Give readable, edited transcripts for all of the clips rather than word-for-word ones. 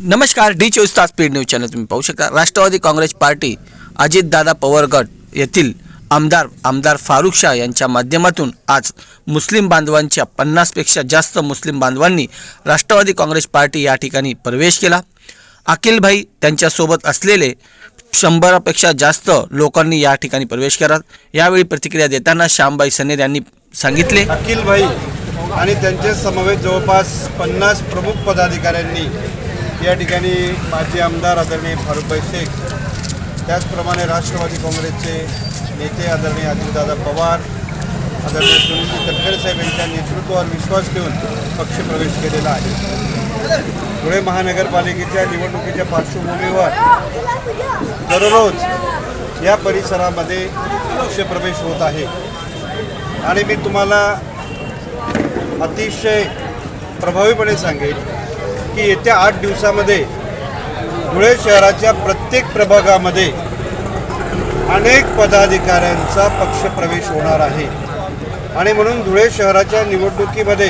नमस्कार, डी24 तास speed news channel तुम्ही पाहू शकता। राष्ट्रवादी काँग्रेस पार्टी अजितदादा पवार गट येथील आमदार फारुख शाह यांच्या माध्यमातून आज मुस्लिम बांधवांच्या 50 पेक्षा जास्त मुस्लिम बांधवांनी राष्ट्रवादी काँग्रेस पार्टी या ठिकाणी प्रवेश केला। अखिल भाई त्यांच्यासोबत असलेले 100 पेक्षा जास्त लोकांनी या ठिकाणी प्रवेश केला। यावेळी प्रतिक्रिया देताना श्यामबाई सनेर यांनी सांगितले, अखिल भाई आणि त्यांच्या समवेत जवळपास 50 प्रमुख पदाधिकाऱ्यांनी या ठिकाणी माजी आमदार आदरणीय फारुखभाई शेख, त्याचप्रमाणे राष्ट्रवादी काँग्रेसचे नेते आदरणीय अजितदादा पवार, आदरणीय सुनील तटकरे साहेब यांच्या नेतृत्वावर विश्वास ठेवून पक्षप्रवेश केलेला आहे। धुळे महानगरपालिकेच्या निवडणुकीच्या पार्श्वभूमीवर दररोज या परिसरामध्ये पक्षप्रवेश होत आहे आणि मी तुम्हाला अतिशय प्रभावीपणे सांगेन की येत्या 8 दिवसामध्ये धुळे शहराच्या प्रत्येक प्रभागामध्ये अनेक पदाधिकाऱ्यांचा पक्षप्रवेश होणार आहे आणि म्हणून धुळे शहराच्या निवडणुकीमध्ये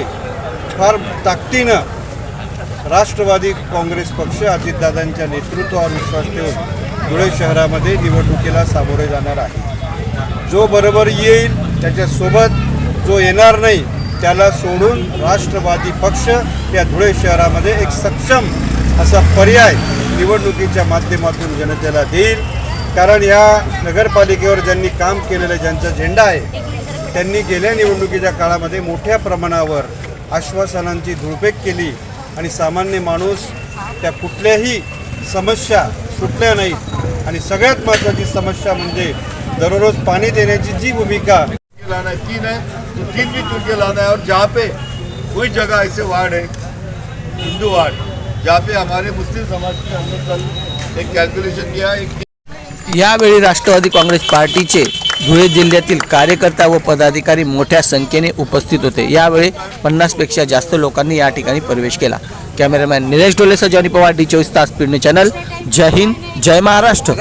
फार ताकदीनं राष्ट्रवादी काँग्रेस पक्ष अजितदादांच्या नेतृत्वावर विश्वास ठेवून धुळे शहरामध्ये निवडणुकीला सामोरे जाणार आहे। जो बरोबर येईल त्याच्यासोबत, जो येणार नाही त्याला सोडून राष्ट्रवादी पक्ष या धुळे शहरामध्ये एक सक्षम असा पर्याय निवडणुकीच्या माध्यमातून जनतेला देईल। कारण या नगरपालिकेवर ज्यांनी काम केलेलं, ज्यांचा झेंडा आहे, त्यांनी गेल्या निवडणुकीच्या काळामध्ये मोठ्या प्रमाणावर आश्वासनांची धुळफेक केली आणि सामान्य माणूस त्या कुठल्याही समस्या सुटल्या नाहीत। आणि सगळ्यात महत्त्वाची समस्या म्हणजे दररोज पाणी देण्याची जी भूमिका लाना है, 3 है तो 3 भी चुन के लाना है। और जहाँ पे कोई जगह ऐसे वार्ड है, हिंदू वार्ड, जहाँ पे हमारे मुस्लिम समाज के हमने कल एक कैलकुलेशन किया है। यावेळी राष्ट्रवादी काँग्रेस पार्टीचे धुळे जिल्ह्यातील कार्यकर्ता व पदाधिकारी मोठ्या संख्येने उपस्थित होते। यावेळी 50 पेक्षा जास्त लोकांनी या ठिकाणी प्रवेश केला। कॅमेरामॅन निलेश डोलेसह जॉनी पवार, डी24 तास स्पीड न्यूज चॅनल। जय हिंद, जय महाराष्ट्र।